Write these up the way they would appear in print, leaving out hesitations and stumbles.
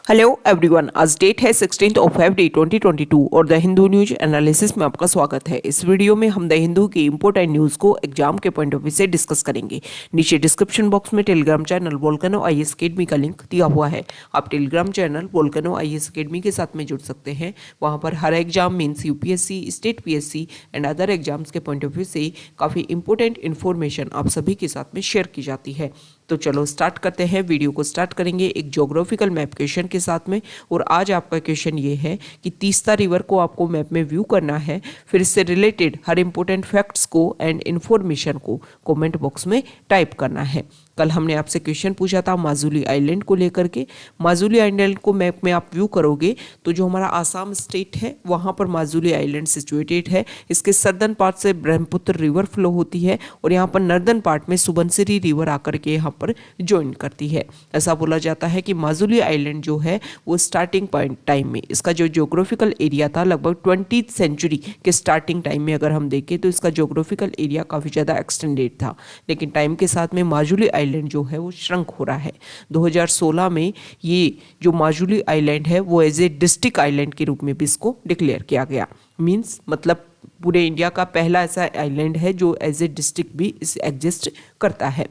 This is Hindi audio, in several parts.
हेलो एवरीवन, आज डेट है 16 February 2022 और द हिंदू न्यूज एनालिसिस में आपका स्वागत है। इस वीडियो में हम द हिंदू की इंपॉर्टेंट न्यूज़ को एग्जाम के पॉइंट ऑफ व्यू से डिस्कस करेंगे। नीचे डिस्क्रिप्शन बॉक्स में Telegram channel Volcano IAS Academy का लिंक दिया हुआ है। आप Telegram channel Volcano IAS Academy के साथ में जुड़ सकते हैं। वहाँ पर हर exam means UPSC, state PSC and other exams के पॉइंट ऑफ व्यू से काफ़ी इंपॉर्टेंट इन्फॉर्मेशन आप सभी के साथ में शेयर की जाती है। तो चलो स्टार्ट करते हैं। वीडियो को स्टार्ट करेंगे एक ज्योग्राफिकल मैप क्वेश्चन के साथ में। और आज आपका क्वेश्चन ये है कि तीस्ता रिवर को आपको मैप में व्यू करना है, फिर इससे रिलेटेड हर इंपॉर्टेंट फैक्ट्स को एंड इन्फॉर्मेशन को कमेंट बॉक्स में टाइप करना है। कल हमने आपसे क्वेश्चन पूछा था माजुली आइलैंड को लेकर के। माजुली आइलैंड को मैप में आप व्यू करोगे तो जो हमारा आसाम स्टेट है वहाँ पर माजुली आइलैंड सिचुएटेड है। इसके सर्दर्न पार्ट से ब्रह्मपुत्र रिवर फ्लो होती है और यहाँ पर नर्दर्न पार्ट में सुबनसिरी रिवर आकर के यहाँ पर ज्वाइन करती है। ऐसा बोला जाता है कि माजुली आइलैंड जो है वो स्टार्टिंग पॉइंट टाइम में इसका जो ज्योग्राफिकल एरिया था लगभग 20th सेंचुरी के स्टार्टिंग टाइम में अगर हम देखें तो इसका ज्योग्राफिकल एरिया काफ़ी ज़्यादा एक्सटेंडेड था, लेकिन टाइम के साथ में माजुली आइलैंड जो है वो श्रंक हो रहा है। 2016 में ये जो माजुली आइलैंड है वो एज ए डिस्ट्रिक्ट आइलैंड के रूप में भी इसको डिक्लेयर किया गया। मीन्स मतलब पूरे इंडिया का पहला ऐसा आइलैंड है जो एज ए डिस्ट्रिक्ट भी एग्जिस्ट करता है।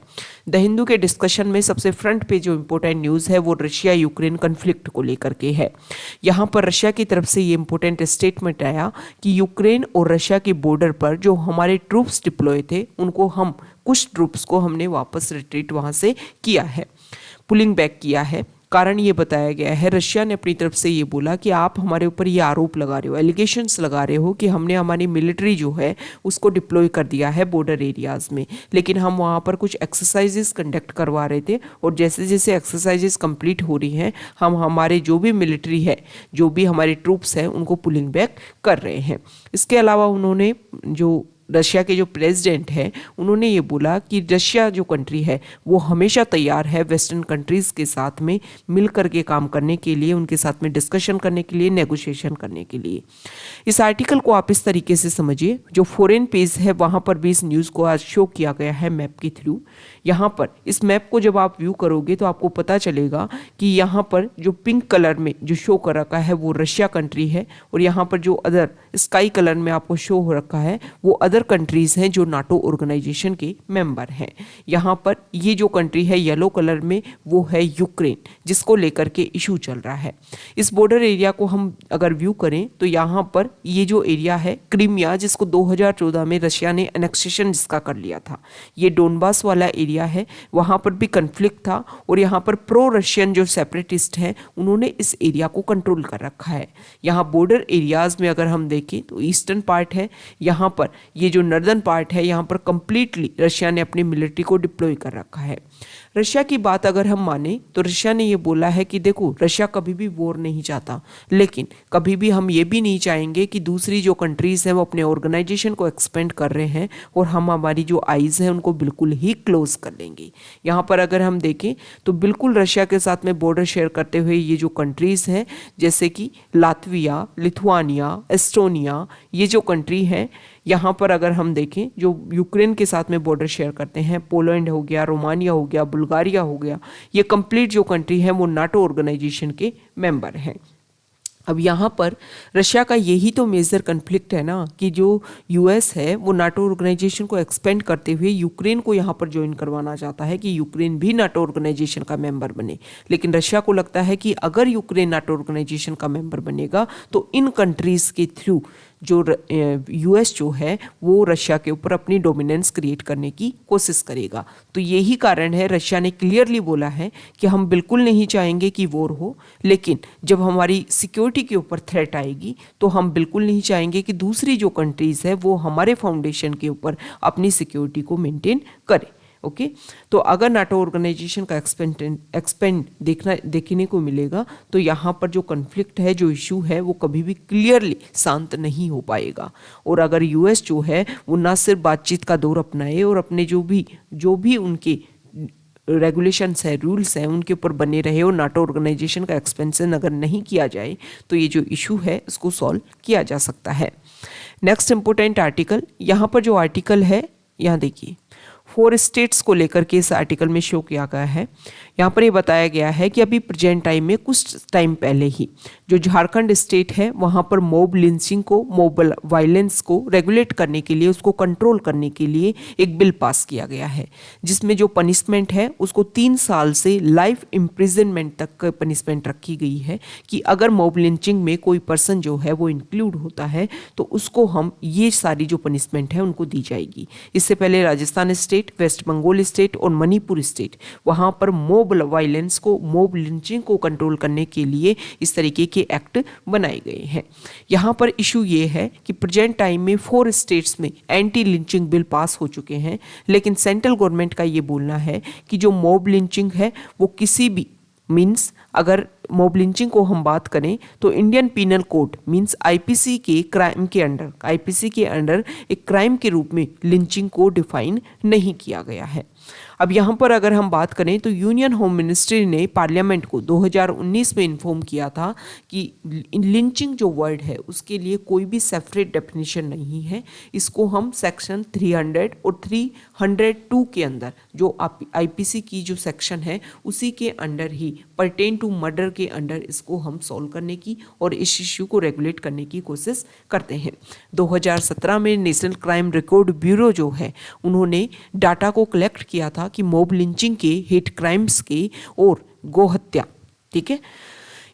द हिंदू के डिस्कशन में सबसे फ्रंट पे जो इम्पोर्टेंट न्यूज़ है वो रशिया यूक्रेन कन्फ्लिक्ट को लेकर के है। यहाँ पर रशिया की तरफ से ये इम्पोर्टेंट स्टेटमेंट आया कि यूक्रेन और रशिया की बॉर्डर पर जो हमारे ट्रूप्स डिप्लॉय थे उनको कुछ ट्रूप्स को हमने वापस रिट्रीट वहाँ से किया है, पुलिंग बैक किया है। कारण ये बताया गया है, रशिया ने अपनी तरफ से ये बोला कि आप हमारे ऊपर ये आरोप लगा रहे हो, एलिगेशंस लगा रहे हो कि हमने हमारी मिलिट्री जो है उसको डिप्लॉय कर दिया है बॉर्डर एरियाज़ में, लेकिन हम वहाँ पर कुछ एक्सरसाइजेस कंडक्ट करवा रहे थे और जैसे जैसे एक्सरसाइजेस कंप्लीट हो रही हैं हम हमारे जो भी मिलिट्री है, जो भी हमारे ट्रूप्स हैं उनको पुलिंग बैक कर रहे हैं। इसके अलावा उन्होंने जो रशिया के जो प्रेसिडेंट है उन्होंने ये बोला कि रशिया जो कंट्री है वो हमेशा तैयार है वेस्टर्न कंट्रीज़ के साथ में मिल करके काम करने के लिए, उनके साथ में डिस्कशन करने के लिए, नेगोशिएशन करने के लिए। इस आर्टिकल को आप इस तरीके से समझिए, जो फॉरेन पेज है वहाँ पर भी इस न्यूज़ को आज शो किया गया है मैप के थ्रू। यहाँ पर इस मैप को जब आप व्यू करोगे तो आपको पता चलेगा कि यहाँ पर जो पिंक कलर में जो शो कर रखा है वो रशिया कंट्री है और यहाँ पर जो अदर स्काई कलर में आपको शो हो रखा है वो अदर कंट्रीज हैं जो नाटो ऑर्गेनाइजेशन के मेंबर हैं। यहाँ पर ये जो कंट्री है येलो कलर में वो है यूक्रेन, जिसको लेकर के इशू चल रहा है। इस बॉर्डर एरिया को हम अगर व्यू करें तो यहाँ पर ये जो एरिया है क्रीमिया, जिसको 2014 में रशिया ने एनेक्सेशन जिसका कर लिया था, ये डोनबास वाला एरिया है, वहाँ पर भी कन्फ्लिक्ट था और यहाँ पर प्रो रशियन जो सेपरेटिस्ट हैं उन्होंने इस एरिया को कंट्रोल कर रखा है। यहाँ बॉर्डर एरियाज में अगर हम देखें तो ईस्टर्न पार्ट है, यहाँ पर ये जो नॉर्दर्न पार्ट है यहाँ पर कंप्लीटली रशिया ने अपनी मिलिट्री को डिप्लॉय कर रखा है। रशिया की बात अगर हम माने तो रशिया ने ये बोला है कि देखो रशिया कभी भी वॉर नहीं चाहता, लेकिन कभी भी हम ये भी नहीं चाहेंगे कि दूसरी जो कंट्रीज हैं वो अपने ऑर्गेनाइजेशन को एक्सपेंड कर रहे हैं और हम हमारी जो आइज़ हैं उनको बिल्कुल ही क्लोज कर लेंगे। यहाँ पर अगर हम देखें तो बिल्कुल रशिया के साथ में बॉर्डर शेयर करते हुए ये जो कंट्रीज हैं जैसे कि लातविया, लिथुआनिया, एस्टोनिया, ये जो कंट्री हैं, यहाँ पर अगर हम देखें जो यूक्रेन के साथ में बॉर्डर शेयर करते हैं, पोलैंड हो गया, रोमानिया हो गया, बुल्गारिया हो गया, ये कंप्लीट जो कंट्री है वो नाटो ऑर्गेनाइजेशन के मेंबर हैं। अब यहाँ पर रशिया का यही तो मेजर कन्फ्लिक्ट है ना कि जो यूएस है वो नाटो ऑर्गेनाइजेशन को एक्सपेंड करते हुए यूक्रेन को यहाँ पर ज्वाइन करवाना चाहता है कि यूक्रेन भी नाटो ऑर्गेनाइजेशन का मेंबर बने, लेकिन रशिया को लगता है कि अगर यूक्रेन नाटो ऑर्गेनाइजेशन का मेंबर बनेगा तो इन कंट्रीज़ के थ्रू जो यूएस जो है वो रशिया के ऊपर अपनी डोमिनेंस क्रिएट करने की कोशिश करेगा। तो यही कारण है रशिया ने क्लियरली बोला है कि हम बिल्कुल नहीं चाहेंगे कि वॉर हो, लेकिन जब हमारी सिक्योरिटी के ऊपर थ्रेट आएगी तो हम बिल्कुल नहीं चाहेंगे कि दूसरी जो कंट्रीज़ है वो हमारे फाउंडेशन के ऊपर अपनी सिक्योरिटी को मेंटेन करें। ओके तो अगर नाटो ऑर्गेनाइजेशन का एक्सपेंड देखने को मिलेगा तो यहाँ पर जो कन्फ्लिक्ट है, जो इशू है, वो कभी भी क्लियरली शांत नहीं हो पाएगा। और अगर यूएस जो है वो ना सिर्फ बातचीत का दौर अपनाए और अपने जो भी उनके रेगुलेशंस है, रूल्स हैं, उनके ऊपर बने रहे और नाटो ऑर्गेनाइजेशन का एक्सपेंशन अगर नहीं किया जाए तो ये जो इशू है इसको सॉल्व किया जा सकता है। नेक्स्ट इंपॉर्टेंट आर्टिकल, यहाँ पर जो आर्टिकल है यहाँ देखिए, 4 स्टेट्स को लेकर के इस आर्टिकल में शो किया गया है। यहाँ पर ये बताया गया है कि अभी प्रेजेंट टाइम में कुछ टाइम पहले ही जो झारखंड स्टेट है वहाँ पर मॉब लिंचिंग को, मॉब वायलेंस को रेगुलेट करने के लिए, उसको कंट्रोल करने के लिए एक बिल पास किया गया है, जिसमें जो पनिशमेंट है उसको 3 साल से लाइफ इम्प्रिजनमेंट तक पनिशमेंट रखी गई है कि अगर मॉब लिंचिंग में कोई पर्सन जो है वो इंक्लूड होता है तो उसको हम ये सारी जो पनिशमेंट है उनको दी जाएगी। इससे पहले राजस्थान स्टेट, वेस्ट बंगाल स्टेट और मणिपुर स्टेट वहाँ पर मॉब वायलेंस को, मॉब लिंचिंग को कंट्रोल करने के लिए इस तरीके के एक्ट बनाए गए हैं। यहाँ पर इशू ये है कि प्रेजेंट टाइम में 4 स्टेट्स में एंटी लिंचिंग बिल पास हो चुके हैं, लेकिन सेंट्रल गवर्नमेंट का ये बोलना है कि जो मॉब लिंचिंग है वो किसी भी मीन्स, अगर मॉब लिंचिंग को हम बात करें तो Indian penal code means IPC के क्राइम के अंडर, आईपीसी के अंडर एक क्राइम के रूप में लिंचिंग को डिफाइन नहीं किया गया है। अब यहाँ पर अगर हम बात करें तो यूनियन होम मिनिस्ट्री ने पार्लियामेंट को 2019 में इन्फॉर्म किया था कि लिंचिंग जो वर्ड है उसके लिए कोई भी सेपरेट डेफिनेशन नहीं है। इसको हम सेक्शन 300 और 302 के अंदर जो आईपीसी की जो सेक्शन है उसी के अंडर ही पर्टेन टू मर्डर के अंडर इसको हम सॉल्व करने की और इस इश्यू को रेगुलेट करने की कोशिश करते हैं। 2017 में नेशनल क्राइम रिकॉर्ड ब्यूरो जो है उन्होंने डाटा को कलेक्ट किया था कि मॉब लिंचिंग के, हेट क्राइम्स के और गोहत्या, ठीक है,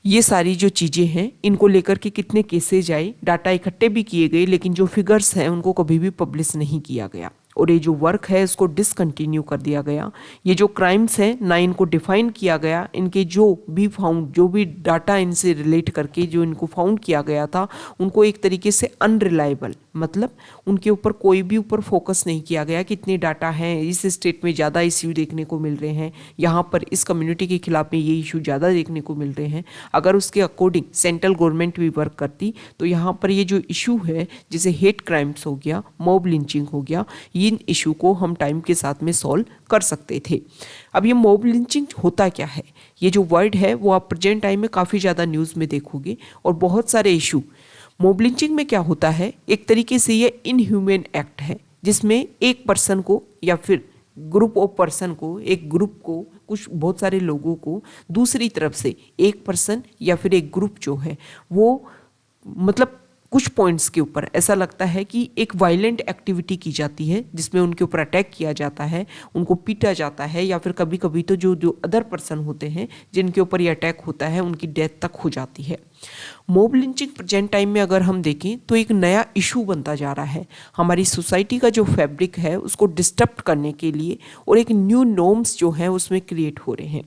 ये सारी जो चीज़ें हैं इनको लेकर के कितने केसेज आए, डाटा इकट्ठे भी किए गए, लेकिन जो फिगर्स हैं उनको कभी भी पब्लिश नहीं किया गया और ये जो वर्क है इसको डिसकंटिन्यू कर दिया गया। ये जो क्राइम्स हैं ना इनको डिफाइन किया गया, इनके जो भी डाटा इनसे रिलेट करके जो इनको फाउंड किया गया था उनको एक तरीके से अनरिलायबल, मतलब उनके ऊपर कोई भी ऊपर फोकस नहीं किया गया कि इतने डाटा हैं, इस स्टेट में ज़्यादा इश्यू देखने को मिल रहे हैं, यहाँ पर इस कम्युनिटी के खिलाफ में ये इशू ज़्यादा देखने को मिल रहे हैं। अगर उसके अकॉर्डिंग सेंट्रल गवर्नमेंट भी वर्क करती तो यहाँ पर ये जो इशू है जैसे हेट क्राइम्स हो गया, मॉब लिंचिंग हो गया, इन इशू को हम टाइम के साथ में सॉल्व कर सकते थे। अब ये मॉब लिंचिंग होता क्या है, ये जो वर्ड है वो आप प्रेजेंट टाइम में काफ़ी ज़्यादा न्यूज़ में देखोगे और बहुत सारे इशू। मॉब लिंचिंग में क्या होता है, एक तरीके से ये इनह्यूमन एक्ट है जिसमें एक पर्सन को या फिर ग्रुप ऑफ पर्सन को, एक ग्रुप को, कुछ बहुत सारे लोगों को दूसरी तरफ से एक पर्सन या फिर एक ग्रुप जो है वो मतलब कुछ पॉइंट्स के ऊपर ऐसा लगता है कि एक वायलेंट एक्टिविटी की जाती है जिसमें उनके ऊपर अटैक किया जाता है, उनको पीटा जाता है या फिर कभी कभी तो जो अदर पर्सन होते हैं जिनके ऊपर ये अटैक होता है उनकी डेथ तक हो जाती है। मॉब लिंचिंग प्रेजेंट टाइम में अगर हम देखें तो एक नया इशू बनता जा रहा है, हमारी सोसाइटी का जो फैब्रिक है उसको डिस्टर्ब करने के लिए और एक न्यू नॉर्म्स जो हैं उसमें क्रिएट हो रहे हैं।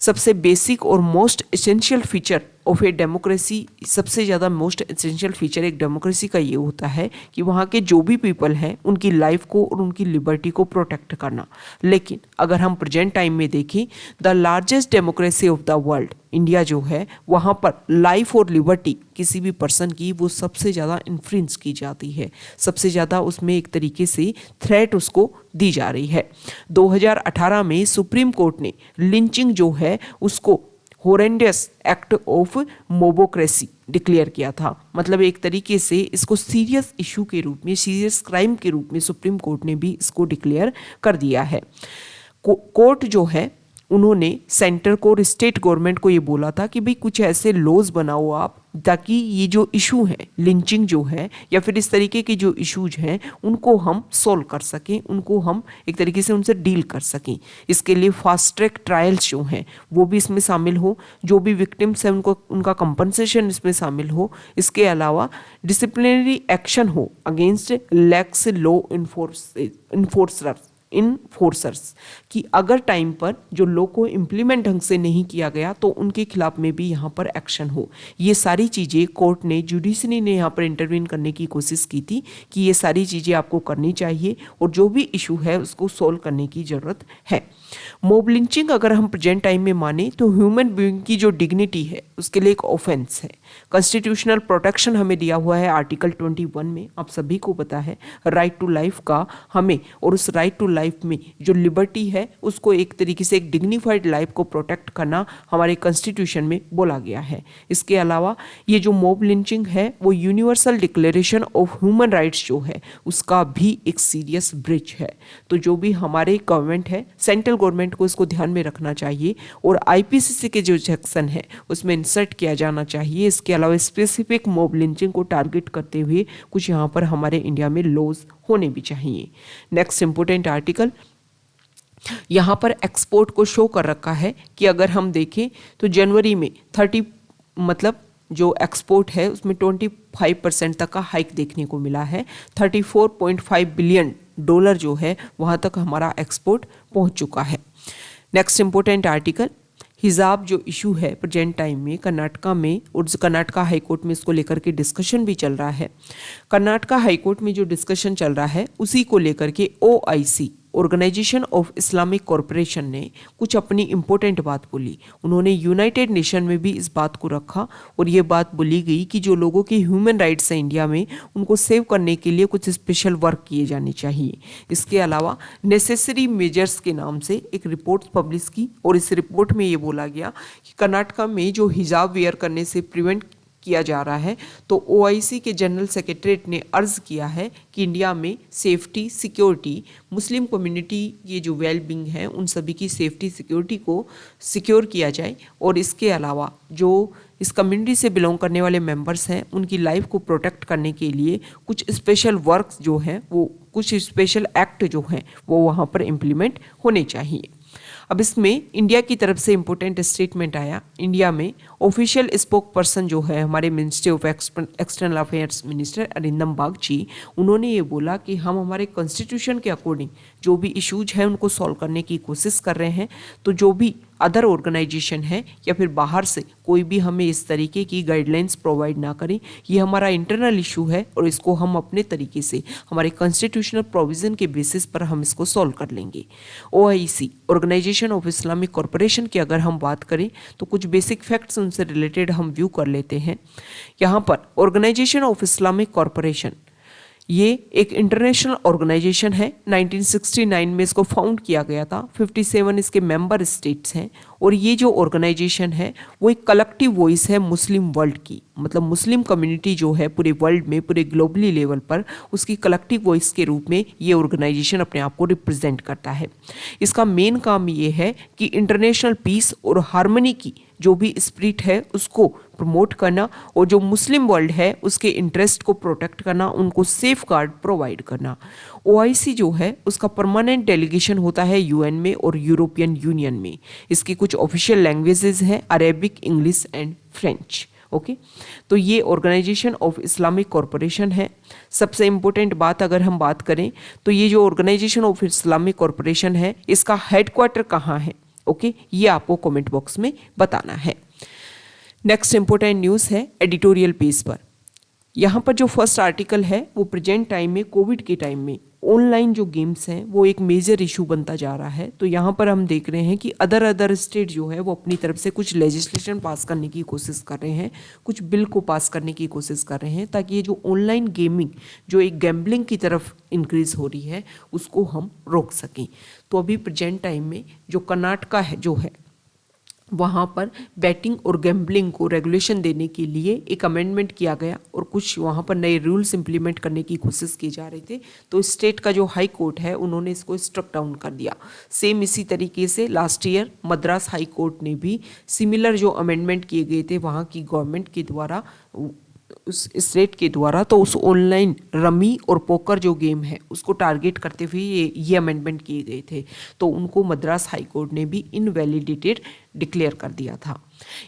सबसे बेसिक और most essential feature of a democracy, सबसे ज़्यादा मोस्ट एसेंशियल फीचर एक डेमोक्रेसी का ये होता है कि वहाँ के जो भी पीपल हैं उनकी लाइफ को और उनकी लिबर्टी को प्रोटेक्ट करना। लेकिन अगर हम प्रेजेंट टाइम में देखें, the largest democracy of the world India जो है वहाँ पर लाइफ और लिबर्टी किसी भी पर्सन की वो सबसे ज़्यादा इन्फ्लुएंस की जाती है, सबसे ज़्यादा उसमें एक तरीके से थ्रेट उसको दी जा रही है। 2018 में सुप्रीम कोर्ट ने लिंचिंग जो है उसको horrendous act of mobocracy declare किया था, मतलब एक तरीके से इसको सीरियस इशू के रूप में, सीरियस क्राइम के रूप में सुप्रीम कोर्ट ने भी इसको डिक्लेयर कर दिया है। कोर्ट जो है उन्होंने सेंटर को और स्टेट गवर्नमेंट को ये बोला था कि भाई कुछ ऐसे लॉज बनाओ आप ताकि ये जो इशू है लिंचिंग जो है या फिर इस तरीके के जो इश्यूज हैं उनको हम सॉल्व कर सकें, उनको हम एक तरीके से उनसे डील कर सकें। इसके लिए फास्ट ट्रैक ट्रायल्स जो हैं वो भी इसमें शामिल हो, जो भी विक्टिम्स हैं उनको उनका कंपनसेशन इसमें शामिल हो। इसके अलावा डिसिप्लिनरी एक्शन हो अगेंस्ट लैक्स लॉ इन्फोर्सर्स कि अगर टाइम पर जो लॉ को इम्प्लीमेंट ढंग से नहीं किया गया तो उनके खिलाफ में भी यहाँ पर एक्शन हो। ये सारी चीज़ें कोर्ट ने, जुडिशरी ने यहाँ पर इंटरवीन करने की कोशिश की थी कि ये सारी चीज़ें आपको करनी चाहिए और जो भी इशू है उसको सॉल्व करने की ज़रूरत है। मॉब लिंचिंग अगर हम प्रेजेंट टाइम में माने तो ह्यूमन बीइंग की जो डिग्निटी है उसके लिए एक ऑफेंस है। कॉन्स्टिट्यूशनल प्रोटेक्शन हमें दिया हुआ है आर्टिकल 21 में, आप सभी को पता है राइट टू लाइफ का हमें, और उस राइट टू लाइफ लाइफ में जो लिबर्टी है उसको एक तरीके से एक डिग्निफाइड लाइफ को प्रोटेक्ट करना हमारे कॉन्स्टिट्यूशन में बोला गया है। इसके अलावा ये जो मॉब लिंचिंग है वो universal declaration of human rights जो है उसका भी एक सीरियस ब्रीच है। तो जो भी हमारे गवर्नमेंट है, सेंट्रल गवर्नमेंट को इसको ध्यान में रखना चाहिए और आईपीसीसी के जो सेक्शन है उसमें इंसर्ट किया जाना चाहिए। इसके अलावा स्पेसिफिक मॉब लिंचिंग को टारगेट करते हुए कुछ यहाँ पर हमारे इंडिया में लॉज होने भी चाहिए। नेक्स्ट इंपोर्टेंट आर्टिकल, यहाँ पर एक्सपोर्ट को शो कर रखा है कि अगर हम देखें तो जनवरी में 30 मतलब जो एक्सपोर्ट है उसमें 25% तक का हाइक देखने को मिला है। 34.5 बिलियन डॉलर जो है वहाँ तक हमारा एक्सपोर्ट पहुँच चुका है। नेक्स्ट इंपोर्टेंट आर्टिकल, हिजाब जो इशू है प्रेजेंट टाइम में कर्नाटका में और कर्नाटका हाईकोर्ट में इसको लेकर के डिस्कशन भी चल रहा है। कर्नाटका हाईकोर्ट में जो डिस्कशन चल रहा है उसी को लेकर के OIC organisation of Islamic corporation ने कुछ अपनी इंपॉर्टेंट बात बोली। उन्होंने यूनाइटेड नेशन में भी इस बात को रखा और ये बात बोली गई कि जो लोगों के ह्यूमन राइट्स हैं इंडिया में उनको सेव करने के लिए कुछ स्पेशल वर्क किए जाने चाहिए। इसके अलावा नेसेसरी मेजर्स के नाम से एक रिपोर्ट पब्लिश की और इस रिपोर्ट में ये बोला गया कि कर्नाटका में जो हिजाब वेयर करने से प्रिवेंट किया जा रहा है तो OIC के जनरल सेक्रेटरीट ने अर्ज किया है कि इंडिया में सेफ्टी सिक्योरिटी, मुस्लिम कम्युनिटी ये जो वेल बींग है उन सभी की सेफ्टी सिक्योरिटी को सिक्योर किया जाए और इसके अलावा जो इस कम्युनिटी से बिलोंग करने वाले मेंबर्स हैं उनकी लाइफ को प्रोटेक्ट करने के लिए कुछ स्पेशल वर्क्स जो हैं वो कुछ स्पेशल एक्ट जो हैं वो वहाँ पर इम्प्लीमेंट होने चाहिए। अब इसमें इंडिया की तरफ से इम्पोर्टेंट स्टेटमेंट आया। इंडिया में ऑफिशियल स्पोक पर्सन जो है हमारे ministry of external affairs minister Arindam Bagchi, उन्होंने ये बोला कि हम हमारे कॉन्स्टिट्यूशन के अकॉर्डिंग जो भी इश्यूज हैं उनको सॉल्व करने की कोशिश कर रहे हैं। तो जो भी अदर ऑर्गेनाइजेशन है या फिर बाहर से कोई भी हमें इस तरीके की गाइडलाइंस प्रोवाइड ना करें, ये हमारा इंटरनल इशू है और इसको हम अपने तरीके से हमारे कॉन्स्टिट्यूशनल प्रोविजन के बेसिस पर हम इसको सॉल्व कर लेंगे। OIC organisation of Islamic corporation की अगर हम बात करें तो कुछ बेसिक फैक्ट्स उनसे रिलेटेड हम व्यू कर लेते हैं। यहाँ पर ऑर्गेनाइजेशन ऑफ इस्लामिक कॉरपोरेशन ये एक इंटरनेशनल ऑर्गेनाइजेशन है। 1969 में इसको फाउंड किया गया था। 57 इसके मेंबर स्टेट्स हैं और ये जो ऑर्गेनाइजेशन है वो एक कलेक्टिव वॉइस है मुस्लिम वर्ल्ड की, मतलब मुस्लिम कम्युनिटी जो है पूरे वर्ल्ड में, पूरे ग्लोबली लेवल पर उसकी कलेक्टिव वॉइस के रूप में ये ऑर्गेनाइजेशन अपने आप को रिप्रेजेंट करता है। इसका मेन काम ये है कि इंटरनेशनल पीस और हार्मनी की जो भी स्पिरिट है उसको प्रमोट करना और जो मुस्लिम वर्ल्ड है उसके इंटरेस्ट को प्रोटेक्ट करना, उनको सेफ गार्ड प्रोवाइड करना। OIC जो है उसका परमानेंट डेलीगेशन होता है UN में और यूरोपियन यूनियन में। इसकी कुछ ऑफिशियल लैंग्वेजेस हैं Arabic, English and French. Okay, तो ये ऑर्गेनाइजेशन ऑफ इस्लामिक कॉरपोरेशन है। सबसे इम्पोर्टेंट बात अगर हम बात करें तो ये जो ऑर्गेनाइजेशन ऑफ इस्लामिक कॉरपोरेशन है इसका हेडक्वार्टर कहाँ है, ओके, ये आपको कमेंट बॉक्स में बताना है। नेक्स्ट इंपोर्टेंट न्यूज़ है एडिटोरियल पेज पर। यहाँ पर जो फर्स्ट आर्टिकल है वो प्रेजेंट टाइम में, कोविड के टाइम में ऑनलाइन जो गेम्स हैं वो एक मेजर इशू बनता जा रहा है। तो यहाँ पर हम देख रहे हैं कि अदर स्टेट जो है वो अपनी तरफ से कुछ लेजिस्लेशन पास करने की कोशिश कर रहे हैं, कुछ बिल को पास करने की कोशिश कर रहे हैं ताकि ये जो ऑनलाइन गेमिंग जो एक गैम्बलिंग की तरफ इंक्रीज हो रही है उसको हम रोक सकें। तो अभी प्रेजेंट टाइम में जो कर्नाटका है जो है वहाँ पर बैटिंग और गैम्बलिंग को रेगुलेशन देने के लिए एक अमेंडमेंट किया गया और कुछ वहाँ पर नए रूल्स इंप्लीमेंट करने की कोशिश की जा रही थी। तो स्टेट का जो हाई कोर्ट है उन्होंने इसको स्ट्रक डाउन कर दिया। सेम इसी तरीके से last year Madras high court ने भी सिमिलर जो अमेंडमेंट किए गए थे वहाँ की गवर्नमेंट के द्वारा, उस स्टेट के द्वारा, तो उस ऑनलाइन रमी और पोकर जो गेम है उसको टारगेट करते हुए ये अमेंडमेंट किए गए थे। तो उनको मद्रास हाई कोर्ट ने भी इनवैलिडेटेड डिक्लेयर कर दिया था।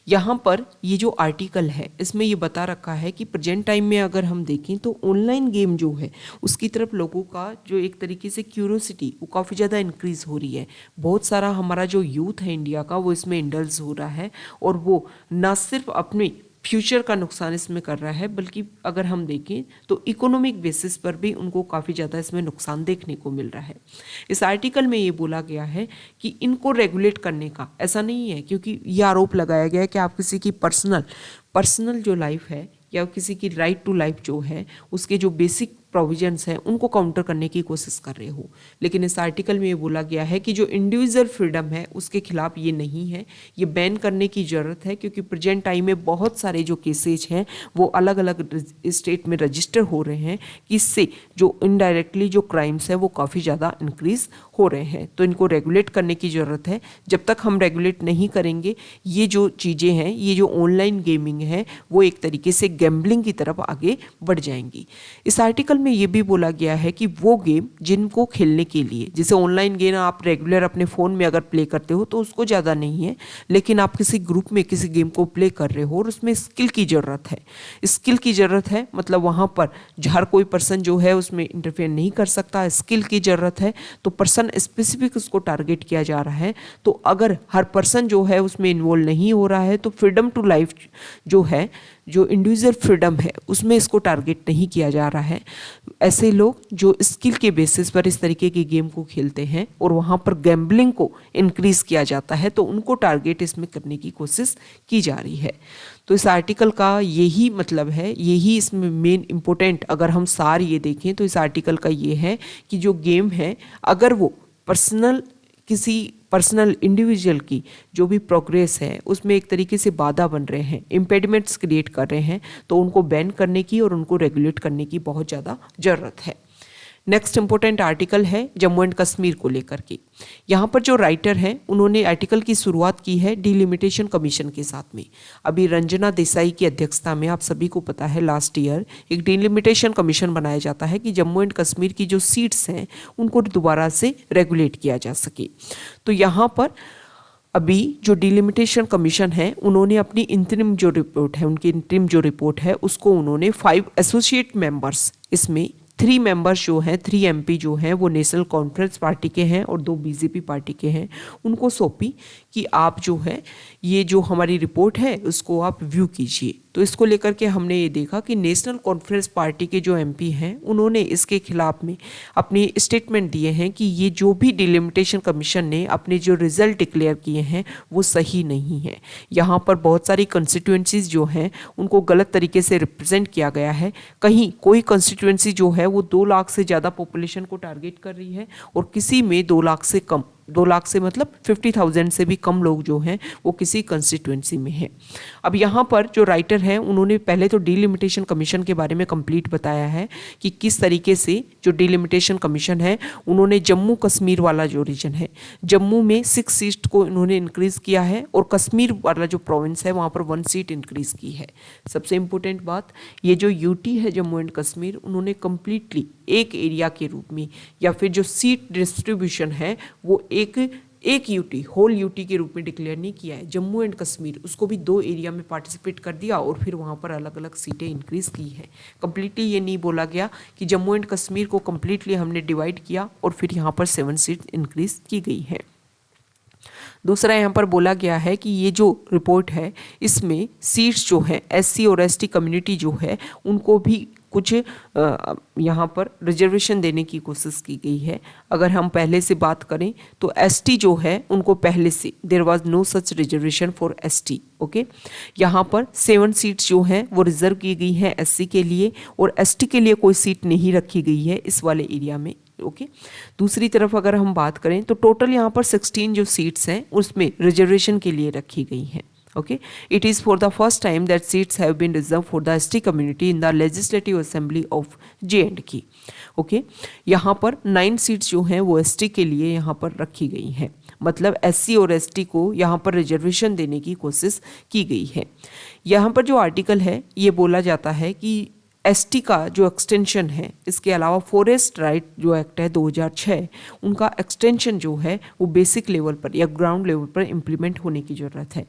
यहाँ पर ये जो आर्टिकल है इसमें ये बता रखा है कि प्रेजेंट टाइम में अगर हम देखें तो ऑनलाइन गेम जो है उसकी तरफ लोगों का जो एक तरीके से क्यूरियोसिटी वो काफ़ी ज़्यादा इंक्रीज हो रही है। बहुत सारा हमारा जो यूथ है इंडिया का वो इसमें इंडल्ज हो रहा है और वो ना सिर्फ अपने फ्यूचर का नुकसान इसमें कर रहा है बल्कि अगर हम देखें तो इकोनॉमिक बेसिस पर भी उनको काफ़ी ज़्यादा इसमें नुकसान देखने को मिल रहा है। इस आर्टिकल में ये बोला गया है कि इनको रेगुलेट करने का ऐसा नहीं है, क्योंकि ये आरोप लगाया गया है कि आप किसी की पर्सनल जो लाइफ है या किसी की राइट टू लाइफ जो है उसके जो बेसिक प्रोविजंस हैं उनको काउंटर करने की कोशिश कर रहे हो। लेकिन इस आर्टिकल में ये बोला गया है कि जो इंडिविजुअल फ्रीडम है उसके खिलाफ ये नहीं है, ये बैन करने की ज़रूरत है, क्योंकि प्रेजेंट टाइम में बहुत सारे जो केसेज हैं वो अलग अलग स्टेट में रजिस्टर हो रहे हैं, इससे जो इनडायरेक्टली जो क्राइम्स है वो काफ़ी ज़्यादा इंक्रीज हो रहे हैं। तो इनको रेगुलेट करने की ज़रूरत है। जब तक हम रेगुलेट नहीं करेंगे ये जो चीज़ें हैं, ये जो ऑनलाइन गेमिंग है वो एक तरीके से गैम्बलिंग की तरफ आगे बढ़ जाएंगी। इस आर्टिकल में ये भी बोला गया है कि वो गेम जिनको खेलने के लिए, जैसे ऑनलाइन गेम आप रेगुलर अपने फ़ोन में अगर प्ले करते हो तो उसको ज़्यादा नहीं है, लेकिन आप किसी ग्रुप में किसी गेम को प्ले कर रहे हो और उसमें स्किल की ज़रूरत है, स्किल की ज़रूरत है, मतलब वहाँ पर हर कोई पर्सन जो है उसमें इंटरफेयर नहीं कर सकता, स्किल की ज़रूरत है, तो पर्सन स्पेसिफिक उसको टारगेट किया जा रहा है। तो अगर हर पर्सन जो है उसमें इन्वॉल्व नहीं हो रहा है तो फ्रीडम टू लाइफ जो है, जो इंडिविजुअल फ्रीडम है, उसमें इसको टारगेट नहीं किया जा रहा है। ऐसे लोग जो स्किल के बेसिस पर इस तरीके की गेम को खेलते हैं और वहाँ पर गैम्बलिंग को इंक्रीज किया जाता है, तो उनको टारगेट इसमें करने की कोशिश की जा रही है। तो इस आर्टिकल का यही मतलब है, यही इसमें मेन इम्पोर्टेंट अगर हम सार ये देखें तो इस आर्टिकल का ये है कि जो गेम है अगर वो किसी पर्सनल इंडिविजुअल की जो भी प्रोग्रेस है उसमें एक तरीके से बाधा बन रहे हैं, इम्पेडिमेंट्स क्रिएट कर रहे हैं, तो उनको बैन करने की और उनको रेगुलेट करने की बहुत ज़्यादा ज़रूरत है। नेक्स्ट इंपॉर्टेंट आर्टिकल है जम्मू एंड कश्मीर को लेकर के। यहाँ पर जो राइटर हैं उन्होंने आर्टिकल की शुरुआत की है डिलिमिटेशन कमीशन के साथ में। अभी रंजना देसाई की अध्यक्षता में, आप सभी को पता है, लास्ट ईयर एक डिलिमिटेशन कमीशन बनाया जाता है कि जम्मू एंड कश्मीर की जो सीट्स हैं उनको दोबारा से रेगुलेट किया जा सके। तो यहाँ पर अभी जो डिलिमिटेशन कमीशन है उन्होंने अपनी इंटरिम जो रिपोर्ट है, उनकी इंटरिम जो रिपोर्ट है उसको उन्होंने 5 एसोसिएट मेंबर्स, इसमें 3 मेंबर्स जो हैं, 3 MP जो हैं वो नेशनल कॉन्फ्रेंस पार्टी के हैं और 2 BJP पार्टी के हैं, उनको सौंपी कि आप जो है ये जो हमारी रिपोर्ट है उसको आप व्यू कीजिए। तो इसको लेकर के हमने ये देखा कि नेशनल कॉन्फ्रेंस पार्टी के जो MP हैं उन्होंने इसके खिलाफ में अपनी स्टेटमेंट दिए हैं कि ये जो भी डिलिमिटेशन कमीशन ने अपने जो रिजल्ट डिक्लेयर किए हैं वो सही नहीं है। यहाँ पर बहुत सारी कंस्टिट्यूएंसीज जो हैं उनको गलत तरीके से रिप्रेजेंट किया गया है। कहीं कोई कंस्टिट्यूएंसी जो है वो 2 लाख से ज़्यादा पॉपुलेशन को टारगेट कर रही है और किसी में 2 लाख से कम, 2 लाख से मतलब 50,000 से भी कम लोग जो हैं वो किसी कंस्टिट्यूएंसी में हैं। अब यहाँ पर जो राइटर हैं उन्होंने पहले तो डिलिमिटेशन कमीशन के बारे में कंप्लीट बताया है कि किस तरीके से जो डिलिमिटेशन कमीशन है उन्होंने जम्मू कश्मीर वाला जो रीजन है, जम्मू में 6 सीट को इन्होंने इंक्रीज़ किया है और कश्मीर वाला जो प्रोविंस है वहाँ पर 1 सीट इंक्रीज़ की है। सबसे इम्पोर्टेंट बात, ये जो UT है जम्मू एंड कश्मीर, उन्होंने कम्प्लीटली एक एरिया के रूप में या फिर जो सीट डिस्ट्रीब्यूशन है वो एक UT, होल UT के रूप में डिक्लेयर नहीं किया है। जम्मू एंड कश्मीर उसको भी 2 एरिया में पार्टिसिपेट कर दिया और फिर वहाँ पर अलग अलग सीटें इंक्रीज़ की है। कम्प्लीटली ये नहीं बोला गया कि जम्मू एंड कश्मीर को कम्प्लीटली हमने डिवाइड किया और फिर यहाँ पर 7 सीट इंक्रीज़ की गई है। दूसरा यहाँ पर बोला गया है कि ये जो रिपोर्ट है इसमें सीट्स जो है SC और ST कम्युनिटी जो है उनको भी कुछ यहाँ पर रिजर्वेशन देने की कोशिश की गई है। अगर हम पहले से बात करें तो ST जो है उनको पहले से there was no such reservation for ST। Okay, यहाँ पर 7 सीट्स जो हैं वो रिजर्व की गई हैं SC के लिए और ST के लिए कोई सीट नहीं रखी गई है इस वाले एरिया में। ओके, दूसरी तरफ अगर हम बात करें तो टोटल यहाँ पर 16 जो सीट्स हैं उसमें रिजर्वेशन के लिए रखी गई हैं। Okay, it is for the first time that seats have been reserved for the ST community in the Legislative Assembly of J&K. Okay, यहाँ पर 9 सीट्स जो हैं वो ST के लिए यहाँ पर रखी गई हैं, मतलब SC और ST को यहाँ पर रिजर्वेशन देने की कोशिश की गई है। यहाँ पर जो आर्टिकल है ये बोला जाता है कि ST का जो एक्सटेंशन है, इसके अलावा फॉरेस्ट राइट जो एक्ट है 2006, उनका एक्सटेंशन जो है वो बेसिक लेवल पर या ग्राउंड लेवल पर इम्प्लीमेंट होने की ज़रूरत है।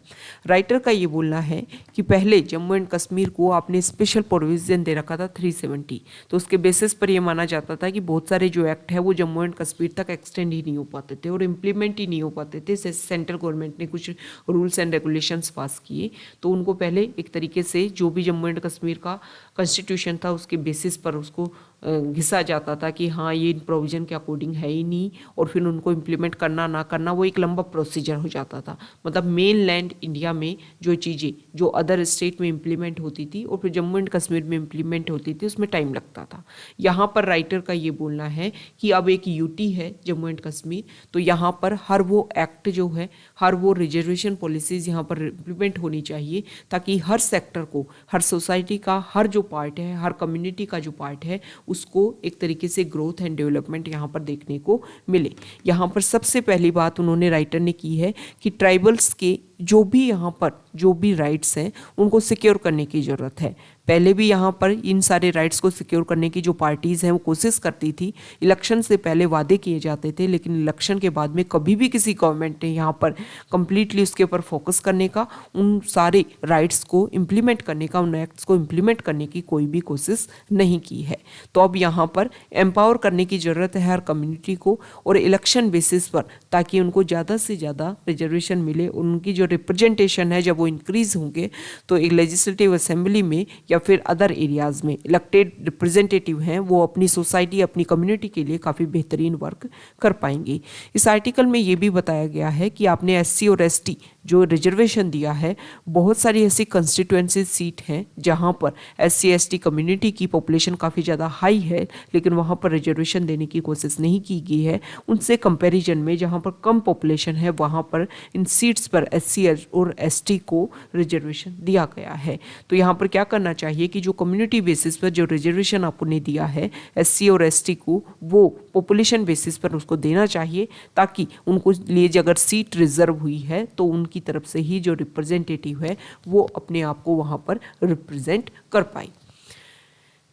राइटर का ये बोलना है कि पहले जम्मू एंड कश्मीर को आपने स्पेशल प्रोविज़न दे रखा था 370, तो उसके बेसिस पर यह माना जाता था कि बहुत सारे जो एक्ट है वो जम्मू एंड कश्मीर तक एक्सटेंड ही नहीं हो पाते थे और इम्प्लीमेंट ही नहीं हो पाते थे। सेंट्रल गवर्नमेंट ने कुछ रूल्स एंड रेगुलेशंस पास किए, तो उनको पहले एक तरीके से जो भी जम्मू एंड कश्मीर का कॉन्स्टिट्यूशन था उसके बेसिस पर उसको घिसा जाता था कि हाँ ये इन प्रोविज़न के अकॉर्डिंग है ही नहीं, और फिर उनको इम्प्लीमेंट करना ना करना वो एक लंबा प्रोसीजर हो जाता था। मतलब मेन लैंड इंडिया में जो चीज़ें जो अदर स्टेट में इम्प्लीमेंट होती थी और फिर जम्मू एंड कश्मीर में इम्प्लीमेंट होती थी उसमें टाइम लगता था। यहाँ पर राइटर का ये बोलना है कि अब एक यूटी है जम्मू एंड कश्मीर, तो यहाँ पर हर वो एक्ट जो है, हर वो रिजर्वेशन पॉलिसीज़ यहाँ पर इम्प्लीमेंट होनी चाहिए, ताकि हर सेक्टर को, हर सोसाइटी का हर जो पार्ट है, हर कम्युनिटी का जो पार्ट है, उसको एक तरीके से ग्रोथ एंड डेवलपमेंट यहाँ पर देखने को मिले। यहाँ पर सबसे पहली बात उन्होंने राइटर ने की है कि ट्राइबल्स के जो भी यहाँ पर जो भी राइट्स हैं उनको सिक्योर करने की ज़रूरत है। पहले भी यहाँ पर इन सारे राइट्स को सिक्योर करने की जो पार्टीज़ हैं वो कोशिश करती थी। इलेक्शन से पहले वादे किए जाते थे, लेकिन इलेक्शन के बाद में कभी भी किसी गवर्नमेंट ने यहाँ पर कम्प्लीटली उसके ऊपर फोकस करने का, उन सारे राइट्स को इम्प्लीमेंट करने का, उन एक्ट्स को इम्प्लीमेंट करने की कोई भी कोशिश नहीं की है। तो अब यहाँ पर एम्पावर करने की ज़रूरत है हर कम्युनिटी को, और इलेक्शन बेसिस पर, ताकि उनको ज़्यादा से ज़्यादा रिजर्वेशन मिले। उनकी जो रिप्रेजेंटेशन है जब वो इंक्रीज़ होंगे तो एक लेजिस्लेटिव असेंबली में या फिर अदर एरियाज़ में इलेक्टेड रिप्रेजेंटेटिव हैं वो अपनी सोसाइटी, अपनी कम्युनिटी के लिए काफ़ी बेहतरीन वर्क कर पाएंगे। इस आर्टिकल में ये भी बताया गया है कि आपने एससी और एसटी जो रिजर्वेशन दिया है, बहुत सारी ऐसी कंस्टिट्यूएंसी सीट हैं जहां पर एससी एसटी कम्युनिटी की पॉपुलेशन काफ़ी ज़्यादा हाई है, लेकिन वहां पर रिजर्वेशन देने की कोशिश नहीं की गई है। उनसे कंपैरिजन में जहां पर कम पॉपुलेशन है वहां पर इन सीट्स पर एससी और एसटी को रिजर्वेशन दिया गया है। तो यहाँ पर क्या करना चाहिए कि जो कम्युनिटी बेसिस पर जो रिजर्वेशन आपने दिया है एससी और एसटी को, वो पॉपुलेशन बेसिस पर उसको देना चाहिए, ताकि उनको लिए अगर सीट रिजर्व हुई है तो उनकी तरफ से ही जो रिप्रेजेंटेटिव है वो अपने आप को वहाँ पर रिप्रेजेंट कर पाए।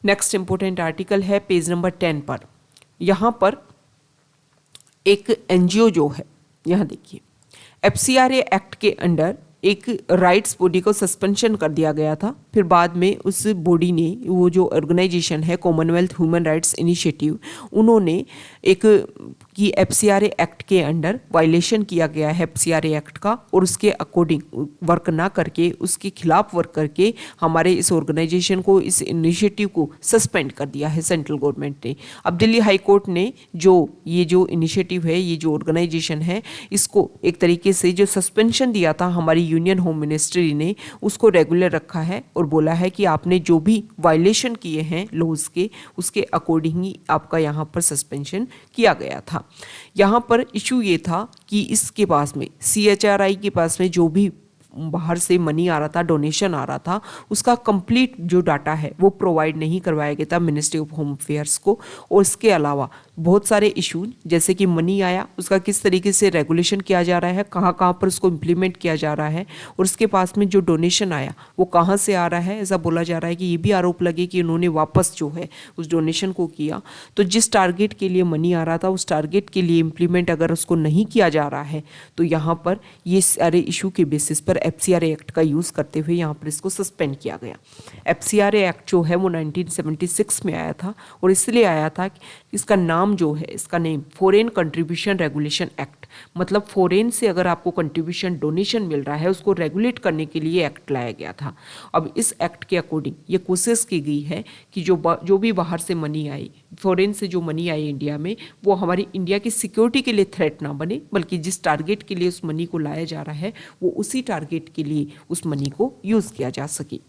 नेक्स्ट इंपॉर्टेंट आर्टिकल है पेज नंबर 10 पर। यहाँ पर एक एनजीओ जो है, यहाँ देखिए, एफसीआरए एक्ट के अंडर एक राइट्स बॉडी को सस्पेंशन कर दिया गया था। फिर बाद में उस बॉडी ने, वो जो ऑर्गेनाइजेशन है कॉमनवेल्थ ह्यूमन राइट्स इनिशिएटिव, उन्होंने एक कि एफसीआरए एक्ट के अंडर वायलेशन किया गया है एफसीआरए एक्ट का, और उसके अकॉर्डिंग वर्क ना करके, उसके खिलाफ वर्क करके हमारे इस ऑर्गेनाइजेशन को, इस इनिशिएटिव को सस्पेंड कर दिया है सेंट्रल गवर्नमेंट ने। अब दिल्ली हाई कोर्ट ने ये जो इनिशिएटिव है, ये जो ऑर्गेनाइजेशन है, इसको एक तरीके से जो सस्पेंशन दिया था हमारी यूनियन होम मिनिस्ट्री ने, उसको रेगुलर रखा है और बोला है कि आपने जो भी वायलेशन किए हैं लॉज के, उसके अकॉर्डिंग ही आपका यहाँ पर सस्पेंशन किया गया था। यहाँ पर इशू ये था कि इसके पास में CHRI के पास में जो भी बाहर से मनी आ रहा था, डोनेशन आ रहा था, उसका कंप्लीट जो डाटा है वो प्रोवाइड नहीं करवाया गया था मिनिस्ट्री ऑफ होम अफेयर्स को। और इसके अलावा बहुत सारे इशू, जैसे कि मनी आया उसका किस तरीके से रेगुलेशन किया जा रहा है, कहाँ कहाँ पर उसको इम्प्लीमेंट किया जा रहा है, और उसके पास में जो डोनेशन आया वो कहाँ से आ रहा है। ऐसा बोला जा रहा है कि ये भी आरोप लगे कि उन्होंने वापस जो है उस डोनेशन को किया, तो जिस टारगेट के लिए मनी आ रहा था उस टारगेट के लिए इम्प्लीमेंट अगर उसको नहीं किया जा रहा है, तो यहाँ पर ये सारे इशू के बेसिस पर एफसीआरए एक्ट का यूज़ करते हुए यहाँ पर इसको सस्पेंड किया गया। एफसीआरए एक्ट जो है वो 1976 में आया था, और इसलिए आया था कि इसका नाम जो है, इसका name foreign contribution regulation act, मतलब फॉरेन से अगर आपको कंट्रीब्यूशन डोनेशन मिल रहा है उसको रेगुलेट करने के लिए एक्ट लाया गया था। अब इस एक्ट के अकॉर्डिंग ये कोशिश की गई है कि जो भी बाहर से मनी आई, फॉरेन से जो मनी आई इंडिया में, वो हमारी इंडिया की सिक्योरिटी के लिए थ्रेट ना बने, बल्कि जिस टारगेट के लिए उस मनी को लाया जा रहा है वो उसी टारगेट के लिए उस मनी को यूज़ किया जा सके।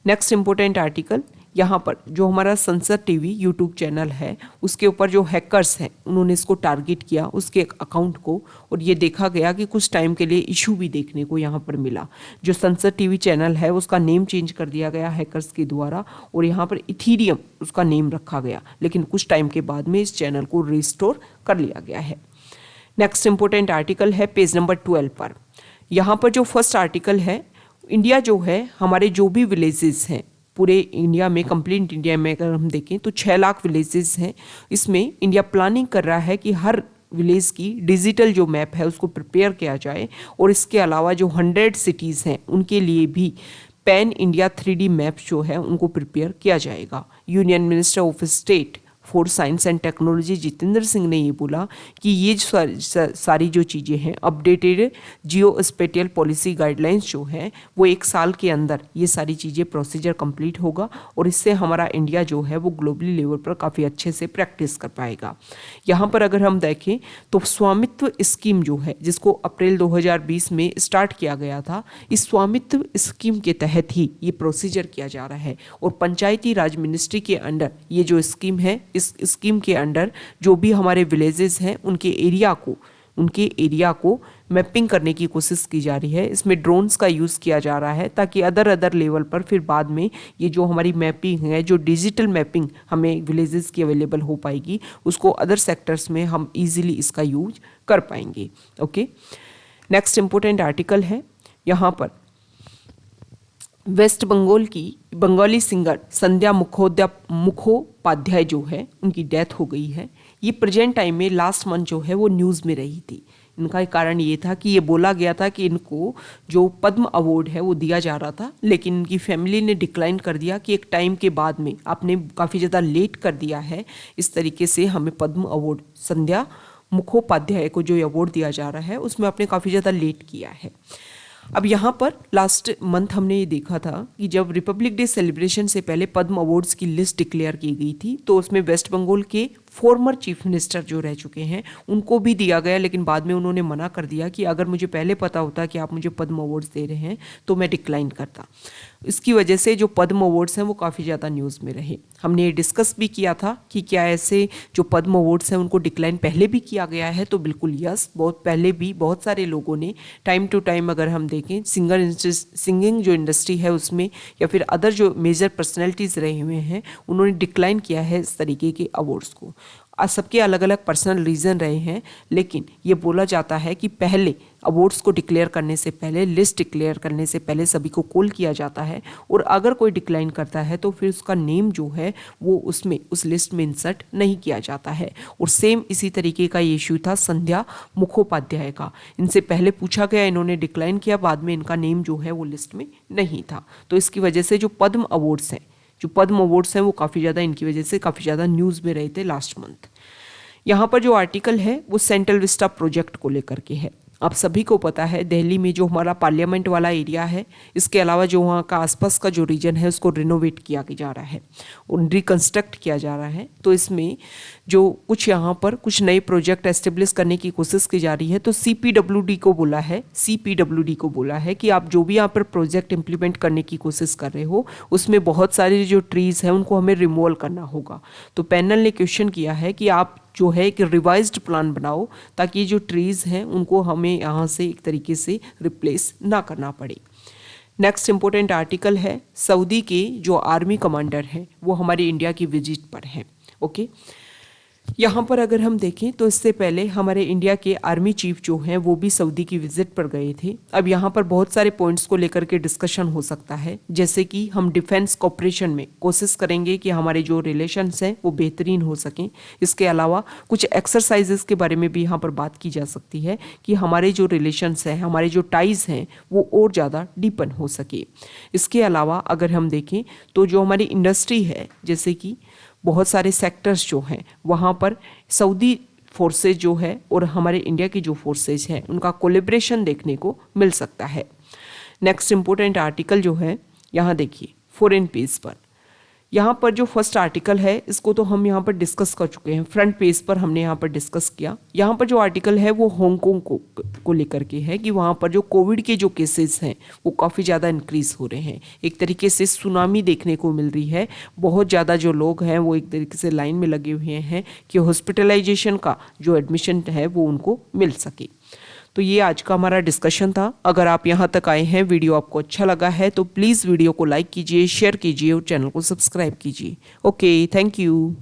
नेक्स्ट इंपॉर्टेंट आर्टिकल, यहाँ पर जो हमारा संसद टीवी यूट्यूब चैनल है उसके ऊपर जो हैकर्स हैं उन्होंने इसको टारगेट किया, उसके अकाउंट को, और ये देखा गया कि कुछ टाइम के लिए इशू भी देखने को यहाँ पर मिला। जो संसद टीवी चैनल है उसका नेम चेंज कर दिया गया हैकर्स के द्वारा, और यहाँ पर इथीरियम उसका नेम रखा गया, लेकिन कुछ टाइम के बाद में इस चैनल को रिस्टोर कर लिया गया है। नेक्स्ट इंपॉर्टेंट आर्टिकल है पेज नंबर 12 पर। यहाँ पर जो फर्स्ट आर्टिकल है, इंडिया जो है, हमारे जो भी विलेजेस हैं पूरे इंडिया में, कंप्लीट इंडिया में अगर हम देखें तो 6 लाख विलेजेस हैं। इसमें इंडिया प्लानिंग कर रहा है कि हर विलेज की डिजिटल जो मैप है उसको प्रिपेयर किया जाए, और इसके अलावा जो 100 सिटीज़ हैं उनके लिए भी पैन इंडिया 3D मैप जो है उनको प्रिपेयर किया जाएगा। Union minister of state for science and technology Jitendra Singh ने ये बोला कि ये सारी जो चीज़ें हैं अपडेटेड जियो स्पेटियल पॉलिसी गाइडलाइंस जो है वो 1 साल के अंदर ये सारी चीज़ें प्रोसीजर कंप्लीट होगा और इससे हमारा इंडिया जो है वो ग्लोबली लेवल पर काफ़ी अच्छे से प्रैक्टिस कर पाएगा। यहाँ पर अगर हम देखें तो स्वामित्व स्कीम जो है जिसको अप्रैल 2020 में स्टार्ट किया गया था, इस स्वामित्व स्कीम के तहत ही ये प्रोसीजर किया जा रहा है और पंचायती राज मिनिस्ट्री के अंडर ये जो स्कीम है, इस स्कीम के अंडर जो भी हमारे विलेजेस हैं उनके एरिया को मैपिंग करने की कोशिश की जा रही है। इसमें ड्रोन्स का यूज़ किया जा रहा है ताकि अदर लेवल पर फिर बाद में ये जो हमारी मैपिंग है, जो डिजिटल मैपिंग हमें विलेजेस की अवेलेबल हो पाएगी, उसको अदर सेक्टर्स में हम इजीली इसका यूज कर पाएंगे। ओके, नेक्स्ट इम्पोर्टेंट आर्टिकल है यहाँ पर वेस्ट बंगाल की बंगाली सिंगर संध्या मुखोपाध्याय जो है उनकी डेथ हो गई है। ये प्रेजेंट टाइम में लास्ट मंथ जो है वो न्यूज़ में रही थी। इनका कारण ये था कि ये बोला गया था कि इनको जो पद्म अवार्ड है वो दिया जा रहा था, लेकिन इनकी फैमिली ने डिक्लाइन कर दिया कि एक टाइम के बाद में आपने काफ़ी ज़्यादा लेट कर दिया है, इस तरीके से हमें पद्म अवार्ड संध्या मुखोपाध्याय को जो अवार्ड दिया जा रहा है उसमें आपने काफ़ी ज़्यादा लेट किया है। अब यहाँ पर लास्ट मंथ हमने ये देखा था कि जब रिपब्लिक डे सेलिब्रेशन से पहले पद्म अवार्ड्स की लिस्ट डिक्लेयर की गई थी तो उसमें वेस्ट बंगाल के फॉर्मर चीफ मिनिस्टर जो रह चुके हैं उनको भी दिया गया, लेकिन बाद में उन्होंने मना कर दिया कि अगर मुझे पहले पता होता कि आप मुझे पद्म अवार्ड्स दे रहे हैं तो मैं डिक्लाइन करता। इसकी वजह से जो पद्म अवार्ड्स हैं वो काफ़ी ज़्यादा न्यूज़ में रहे। हमने ये डिस्कस भी किया था कि क्या ऐसे जो पद्म अवार्ड्स हैं उनको डिक्लाइन पहले भी किया गया है, तो बिल्कुल यस, बहुत पहले भी बहुत सारे लोगों ने टाइम टू टाइम, अगर हम देखें सिंगिंग जो इंडस्ट्री है उसमें या फिर अदर जो मेजर पर्सनैलिटीज़ रहे हुए हैं उन्होंने डिक्लाइन किया है इस तरीके के अवार्ड्स को। सबके अलग अलग पर्सनल रीज़न रहे हैं, लेकिन ये बोला जाता है कि पहले अवार्ड्स को डिक्लेयर करने से पहले, लिस्ट डिक्लेयर करने से पहले सभी को कॉल किया जाता है और अगर कोई डिक्लाइन करता है तो फिर उसका नेम जो है वो उसमें उस लिस्ट में इंसर्ट नहीं किया जाता है। और सेम इसी तरीके का ये इशू था संध्या मुखोपाध्याय का। इनसे पहले पूछा गया, इन्होंने डिक्लाइन किया, बाद में इनका नेम जो है वो लिस्ट में नहीं था। तो इसकी वजह से जो पद्म अवार्ड्स हैं वो काफ़ी ज़्यादा, इनकी वजह से काफ़ी ज़्यादा न्यूज़ में रहे थे लास्ट मंथ। यहाँ पर जो आर्टिकल है वो सेंट्रल विस्टा प्रोजेक्ट को लेकर के है। आप सभी को पता है दिल्ली में जो हमारा पार्लियामेंट वाला एरिया है, इसके अलावा जो वहाँ का आसपास का जो रीजन है उसको रिनोवेट किया जा रहा है और रिकंस्ट्रक्ट किया जा रहा है। तो इसमें जो कुछ यहाँ पर कुछ नए प्रोजेक्ट एस्टेब्लिश करने की कोशिश की जा रही है। तो CPWD को बोला है कि आप जो भी यहाँ पर प्रोजेक्ट इम्प्लीमेंट करने की कोशिश कर रहे हो उसमें बहुत सारे जो ट्रीज़ हैं उनको हमें रिमूवल करना होगा। तो पैनल ने क्वेश्चन किया है कि आप जो है एक रिवाइज्ड प्लान बनाओ ताकि ये जो ट्रीज़ हैं उनको हमें यहाँ से एक तरीके से रिप्लेस ना करना पड़े। नेक्स्ट इम्पोर्टेंट आर्टिकल है सऊदी के जो आर्मी कमांडर हैं वो हमारे इंडिया की विजिट पर हैं। ओके, यहाँ पर अगर हम देखें तो इससे पहले हमारे इंडिया के आर्मी चीफ जो हैं वो भी सऊदी की विजिट पर गए थे। अब यहाँ पर बहुत सारे पॉइंट्स को लेकर के डिस्कशन हो सकता है, जैसे कि हम डिफेंस कॉपरेशन में कोशिश करेंगे कि हमारे जो रिलेशंस हैं वो बेहतरीन हो सकें। इसके अलावा कुछ एक्सरसाइजेस के बारे में भी यहाँ पर बात की जा सकती है कि हमारे जो रिलेशंस हैं, हमारे जो टाइज़ हैं वो और ज़्यादा डीपन हो सके। इसके अलावा अगर हम देखें तो जो हमारी इंडस्ट्री है, जैसे कि बहुत सारे सेक्टर्स जो हैं वहाँ पर सऊदी फोर्सेज जो है और हमारे इंडिया की जो फोर्सेज हैं उनका कोलेब्रेशन देखने को मिल सकता है। नेक्स्ट इम्पोर्टेंट आर्टिकल जो है यहाँ देखिए फॉरेन पेज पर, यहाँ पर जो फर्स्ट आर्टिकल है इसको तो हम यहाँ पर डिस्कस कर चुके हैं, फ्रंट पेज पर हमने यहाँ पर डिस्कस किया। यहाँ पर जो आर्टिकल है वो हांगकांग को लेकर के है कि वहाँ पर जो कोविड के जो केसेस हैं वो काफ़ी ज़्यादा इंक्रीज़ हो रहे हैं। एक तरीके से सुनामी देखने को मिल रही है। बहुत ज़्यादा जो लोग हैं वो एक तरीके से लाइन में लगे हुए हैं कि हॉस्पिटलाइजेशन का जो एडमिशन है वो उनको मिल सके। तो ये आज का हमारा डिस्कशन था। अगर आप यहाँ तक आए हैं, वीडियो आपको अच्छा लगा है तो प्लीज़ वीडियो को लाइक कीजिए, शेयर कीजिए और चैनल को सब्सक्राइब कीजिए। Okay, thank you.